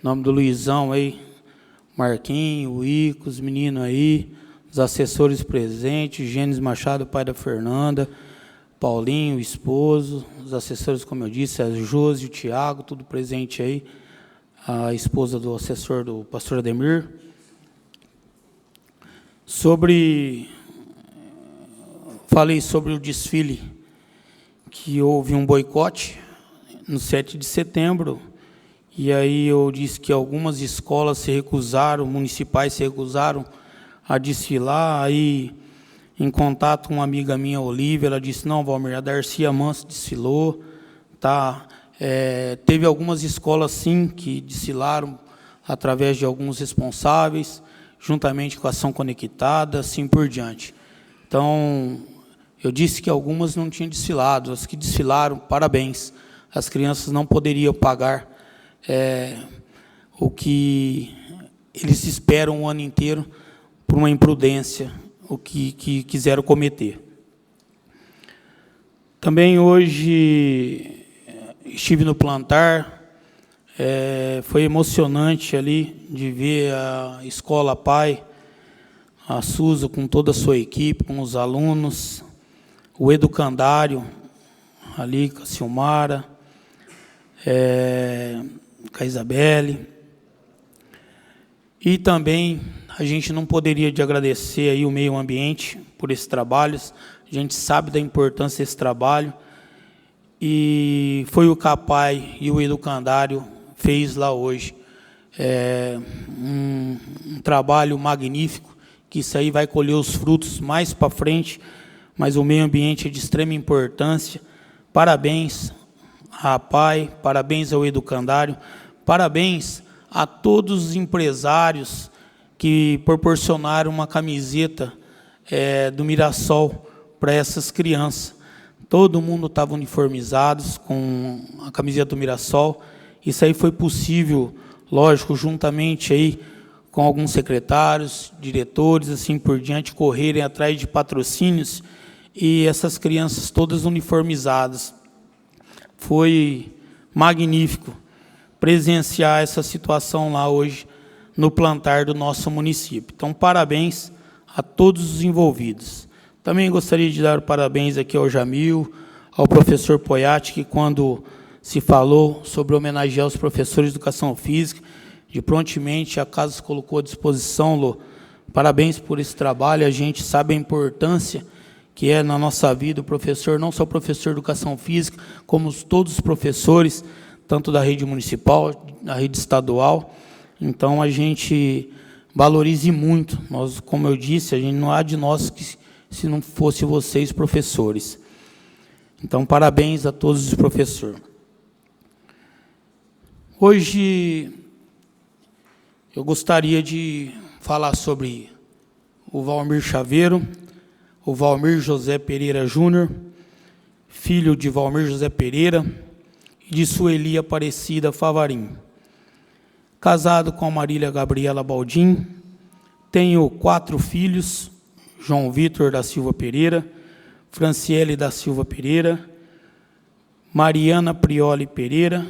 Em nome do Luizão aí, Marquinho, o Ico, os meninos aí, os assessores presentes, Gênesis Machado, pai da Fernanda, Paulinho, o esposo, os assessores, como eu disse, a Josi, o Tiago, tudo presente aí, a esposa do assessor do pastor Ademir. Falei sobre o desfile, que houve um boicote no 7 de setembro, e aí eu disse que algumas escolas se recusaram, municipais se recusaram a desfilar. Aí, em contato com uma amiga minha, Olívia, ela disse, não, Valmir, a Darcy Manso desfilou, tá? Teve algumas escolas, sim, que desfilaram através de alguns responsáveis, juntamente com a Ação Conectada, assim por diante. Então, eu disse que algumas não tinham desfilado, as que desfilaram, parabéns. As crianças não poderiam pagar o que eles esperam o ano inteiro por uma imprudência, o que quiseram cometer. Também hoje estive no plantar, foi emocionante ali de ver a Escola Pai, a Suza com toda a sua equipe, com os alunos, o educandário ali com a Silmara, com a Isabelle. E também a gente não poderia de agradecer aí o meio ambiente por esse trabalho. A gente sabe da importância desse trabalho. E foi o CAPAI e o educandário fez lá hoje. Um trabalho magnífico, que isso aí vai colher os frutos mais para frente, mas o meio ambiente é de extrema importância. Parabéns à PAI, parabéns ao educandário, parabéns a todos os empresários que proporcionaram uma camiseta do Mirassol para essas crianças. Todo mundo estava uniformizado com a camiseta do Mirassol. Isso aí foi possível, lógico, juntamente aí com alguns secretários, diretores, assim por diante, correrem atrás de patrocínios, e essas crianças todas uniformizadas. Foi magnífico presenciar essa situação lá hoje no plantar do nosso município. Então, parabéns a todos os envolvidos. Também gostaria de dar parabéns aqui ao Jamil, ao professor Poiati, que quando se falou sobre homenagear os professores de educação física, de prontamente a casa se colocou à disposição, Lô. Parabéns por esse trabalho. A gente sabe a importância que é na nossa vida o professor, não só o professor de educação física, como todos os professores, tanto da rede municipal, da rede estadual. Então, a gente valorize muito. Nós, como eu disse, a gente não há de nós que se não fosse vocês, professores. Então, parabéns a todos os professores. Hoje, eu gostaria de falar sobre o Valmir Chaveiro, o Valmir José Pereira Júnior, filho de Valmir José Pereira e de Sueli Aparecida Favarim. Casado com a Marília Gabriela Baldim, tenho 4 filhos, João Vitor da Silva Pereira, Franciele da Silva Pereira, Mariana Prioli Pereira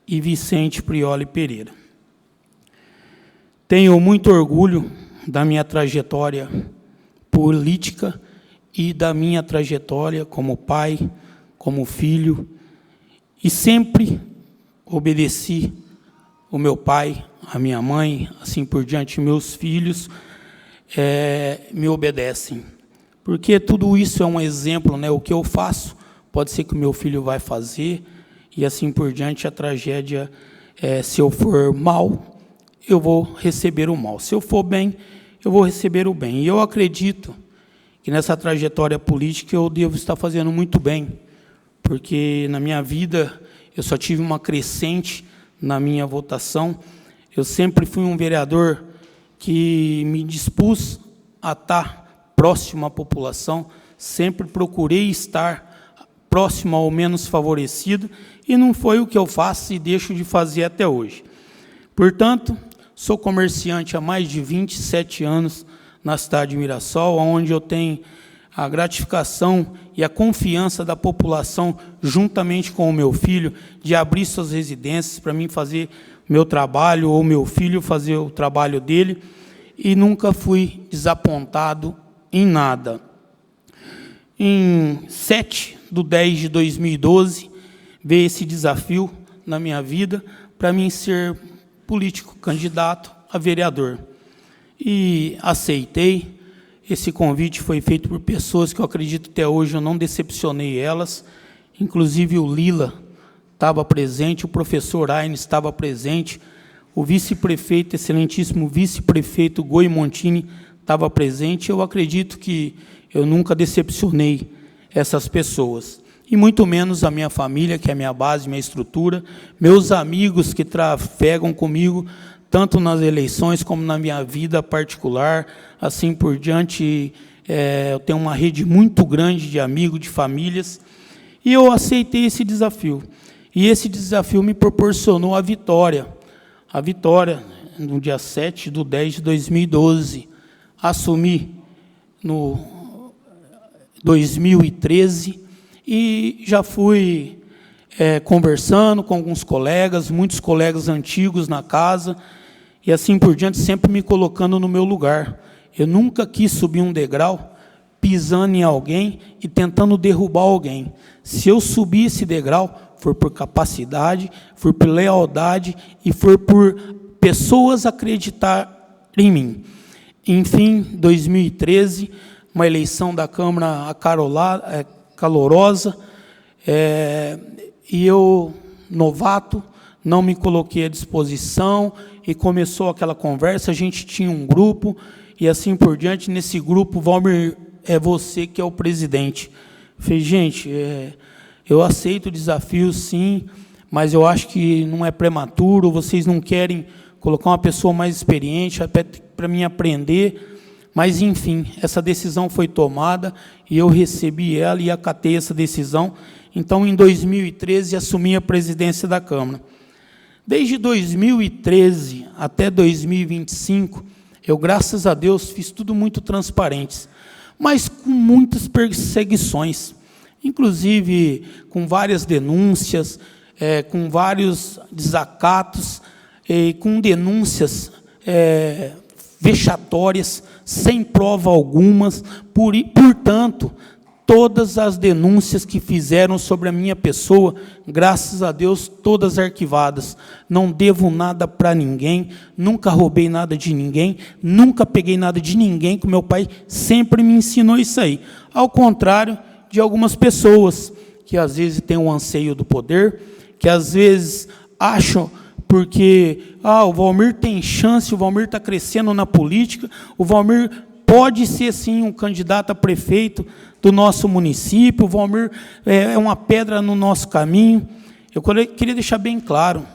e Vicente Prioli Pereira. Tenho muito orgulho da minha trajetória política e da minha trajetória como pai, como filho, e sempre obedeci o meu pai, a minha mãe, assim por diante. Meus filhos me obedecem, porque tudo isso é um exemplo, né? O que eu faço pode ser que o meu filho vai fazer, e assim por diante. A tragédia se eu for mal, eu vou receber o mal. Se eu for bem, eu vou receber o bem. E eu acredito que nessa trajetória política eu devo estar fazendo muito bem, porque na minha vida eu só tive uma crescente na minha votação. Eu sempre fui um vereador que me dispus a estar próximo à população, sempre procurei estar próximo ao menos favorecido, e não foi o que eu faço e deixo de fazer até hoje. Portanto, sou comerciante há mais de 27 anos na cidade de Mirassol, onde eu tenho a gratificação e a confiança da população, juntamente com o meu filho, de abrir suas residências para mim fazer meu trabalho ou meu filho fazer o trabalho dele, e nunca fui desapontado em nada. Em 7/10/2012, veio esse desafio na minha vida para mim ser político, candidato a vereador. E aceitei. Esse convite foi feito por pessoas que eu acredito até hoje eu não decepcionei elas. Inclusive o Lila estava presente, o professor Aine estava presente, o vice-prefeito, excelentíssimo vice-prefeito Goi Montini estava presente. Eu acredito que eu nunca decepcionei essas pessoas. E muito menos a minha família, que é a minha base, minha estrutura, meus amigos que trafegam comigo, tanto nas eleições como na minha vida particular, assim por diante. Eu tenho uma rede muito grande de amigos, de famílias, e eu aceitei esse desafio. E esse desafio me proporcionou a vitória no dia 7/10/2012. Assumi no 2013 e já fui conversando com alguns colegas, muitos colegas antigos na casa, e assim por diante, sempre me colocando no meu lugar. Eu nunca quis subir um degrau pisando em alguém e tentando derrubar alguém. Se eu subir esse degrau, foi por capacidade, foi por lealdade e foi por pessoas acreditar em mim. Enfim, 2013, uma eleição da Câmara calorosa, e eu, novato, não me coloquei à disposição, e começou aquela conversa. A gente tinha um grupo, e assim por diante. Nesse grupo, Valmir, é você que é o presidente. Falei, gente, eu aceito o desafio, sim, mas eu acho que não é prematuro, vocês não querem colocar uma pessoa mais experiente para mim aprender. Mas, enfim, essa decisão foi tomada, e eu recebi ela e acatei essa decisão. Então, em 2013, assumi a presidência da Câmara. Desde 2013 até 2025, eu, graças a Deus, fiz tudo muito transparente, mas com muitas perseguições, inclusive com várias denúncias, com vários desacatos, com denúncias vexatórias, sem prova algumas. Portanto, todas as denúncias que fizeram sobre a minha pessoa, graças a Deus, todas arquivadas. Não devo nada para ninguém, nunca roubei nada de ninguém, nunca peguei nada de ninguém, que meu pai sempre me ensinou isso aí. Ao contrário de algumas pessoas, que às vezes têm um anseio do poder, que às vezes acham, porque o Valmir tem chance, o Valmir está crescendo na política, o Valmir pode ser, sim, um candidato a prefeito do nosso município, o Valmir é uma pedra no nosso caminho. Eu queria deixar bem claro,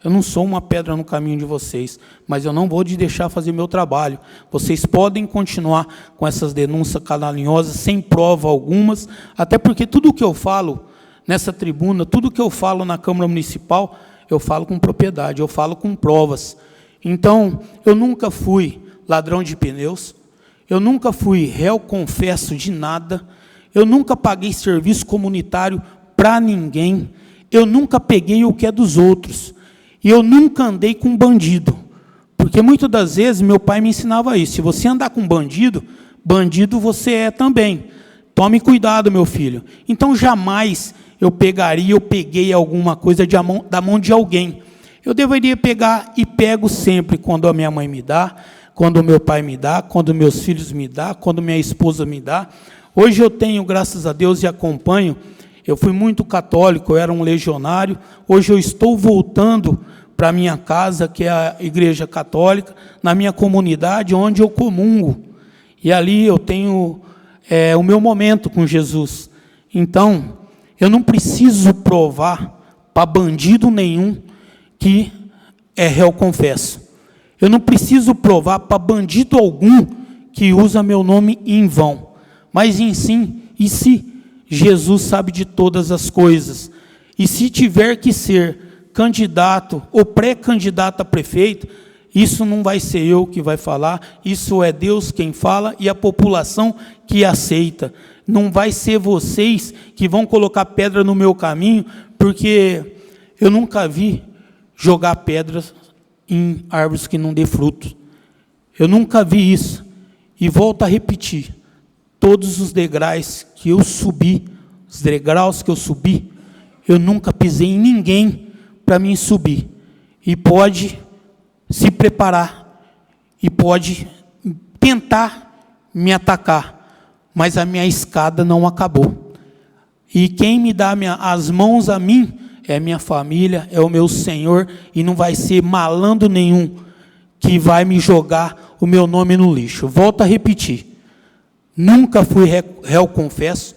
eu não sou uma pedra no caminho de vocês, mas eu não vou te deixar fazer meu trabalho. Vocês podem continuar com essas denúncias caluniosas, sem prova algumas, até porque tudo o que eu falo nessa tribuna, tudo o que eu falo na Câmara Municipal, eu falo com propriedade, eu falo com provas. Então, eu nunca fui ladrão de pneus, eu nunca fui réu confesso de nada, eu nunca paguei serviço comunitário para ninguém, eu nunca peguei o que é dos outros, e eu nunca andei com bandido, porque muitas das vezes meu pai me ensinava isso: se você andar com bandido, bandido você é também. Tome cuidado, meu filho. Então, jamais eu peguei alguma coisa da mão de alguém. Eu deveria pegar, e pego sempre, quando a minha mãe me dá, quando o meu pai me dá, quando meus filhos me dão, quando minha esposa me dá. Hoje eu tenho, graças a Deus, e acompanho, eu fui muito católico, eu era um legionário, hoje eu estou voltando para a minha casa, que é a Igreja Católica, na minha comunidade, onde eu comungo, e ali eu tenho o meu momento com Jesus. Então, eu não preciso provar para bandido nenhum que é réu confesso. Eu não preciso provar para bandido algum que usa meu nome em vão. Mas, e se Jesus sabe de todas as coisas, e se tiver que ser candidato ou pré-candidato a prefeito, isso não vai ser eu que vai falar, isso é Deus quem fala e a população que aceita. Não vai ser vocês que vão colocar pedra no meu caminho, porque eu nunca vi jogar pedras em árvores que não dê fruto. Eu nunca vi isso. E volto a repetir, todos os degraus que eu subi, eu nunca pisei em ninguém para mim subir. E pode se preparar, e pode tentar me atacar, mas a minha escada não acabou. E quem me dá as mãos a mim é a minha família, é o meu Senhor, e não vai ser malandro nenhum que vai me jogar o meu nome no lixo. Volto a repetir, nunca fui réu confesso,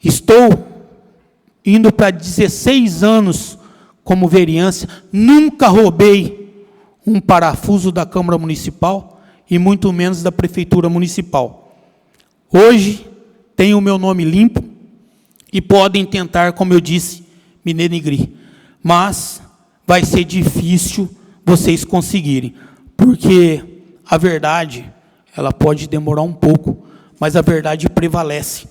estou indo para 16 anos como vereança, nunca roubei um parafuso da Câmara Municipal e muito menos da Prefeitura Municipal. Hoje tenho o meu nome limpo e podem tentar, como eu disse, me denegrir, mas vai ser difícil vocês conseguirem, porque a verdade, ela pode demorar um pouco, mas a verdade prevalece,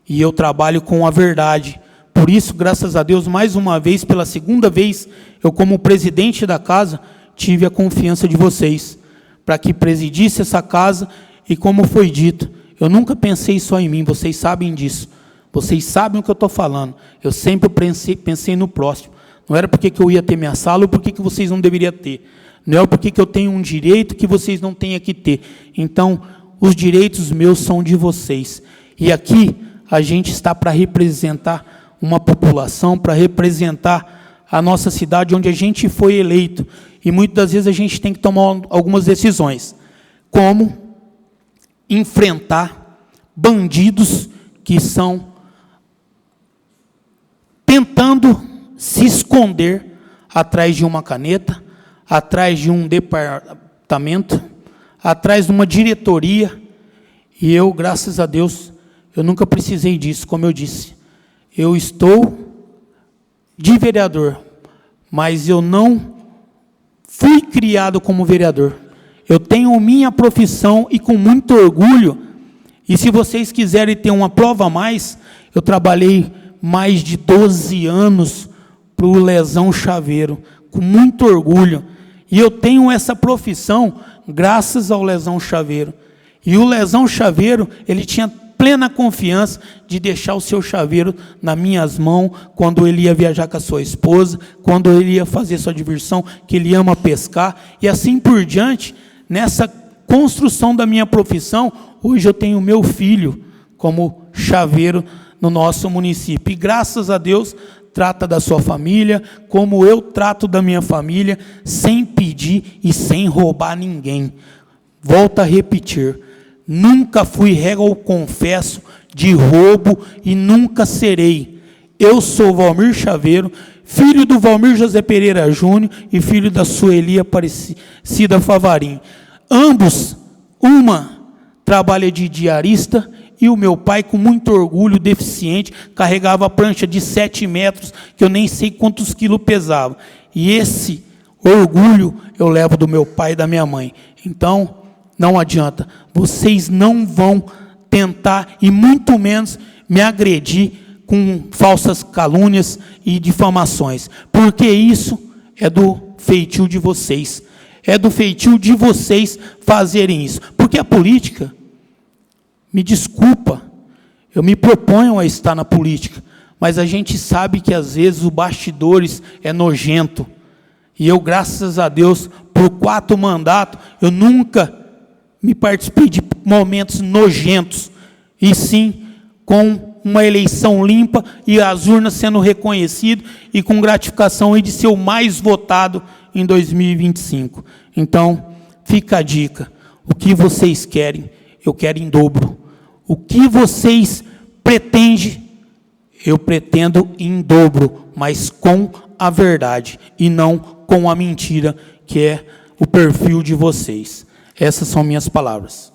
e eu trabalho com a verdade. Por isso, graças a Deus, mais uma vez, pela segunda vez, eu como presidente da casa, tive a confiança de vocês, para que presidisse essa casa, e como foi dito, eu nunca pensei só em mim, vocês sabem disso, vocês sabem o que eu estou falando, eu sempre pensei no próximo, não era porque que eu ia ter minha sala, ou porque que vocês não deveriam ter, não é porque que eu tenho um direito que vocês não tenham que ter. Então, os direitos meus são de vocês, e aqui a gente está para representar uma população, para representar a nossa cidade, onde a gente foi eleito, e muitas das vezes a gente tem que tomar algumas decisões, como enfrentar bandidos que são tentando se esconder atrás de uma caneta, atrás de um departamento, atrás de uma diretoria, e eu, graças a Deus, eu nunca precisei disso, como eu disse. Eu estou de vereador, mas eu não fui criado como vereador. Eu tenho minha profissão e com muito orgulho, e se vocês quiserem ter uma prova a mais, eu trabalhei mais de 12 anos para o Lesão Chaveiro, com muito orgulho. E eu tenho essa profissão graças ao Lesão Chaveiro. E o Lesão Chaveiro, ele tinha plena confiança de deixar o seu chaveiro nas minhas mãos, quando ele ia viajar com a sua esposa, quando ele ia fazer sua diversão, que ele ama pescar, e assim por diante. Nessa construção da minha profissão, hoje eu tenho meu filho como chaveiro no nosso município. E graças a Deus, trata da sua família, como eu trato da minha família, sem pedir e sem roubar ninguém. Volto a repetir, nunca fui réu confesso de roubo e nunca serei. Eu sou Valmir Chaveiro, filho do Valmir José Pereira Júnior e filho da Sueli Aparecida Favarim. Ambos, uma trabalha de diarista e o meu pai, com muito orgulho, deficiente, carregava a prancha de 7 metros, que eu nem sei quantos quilos pesava. E esse orgulho eu levo do meu pai e da minha mãe. Então, não adianta, vocês não vão tentar, e muito menos me agredir com falsas calúnias e difamações, porque isso é do feitio de vocês, é do feitio de vocês fazerem isso, porque a política, me desculpa, eu me proponho a estar na política, mas a gente sabe que às vezes os bastidores é nojento, e eu, graças a Deus, por 4 mandatos, eu nunca me participei de momentos nojentos, e sim com uma eleição limpa e as urnas sendo reconhecidas e com gratificação de ser o mais votado em 2025. Então, fica a dica, o que vocês querem, eu quero em dobro. O que vocês pretendem, eu pretendo em dobro, mas com a verdade e não com a mentira, que é o perfil de vocês. Essas são minhas palavras.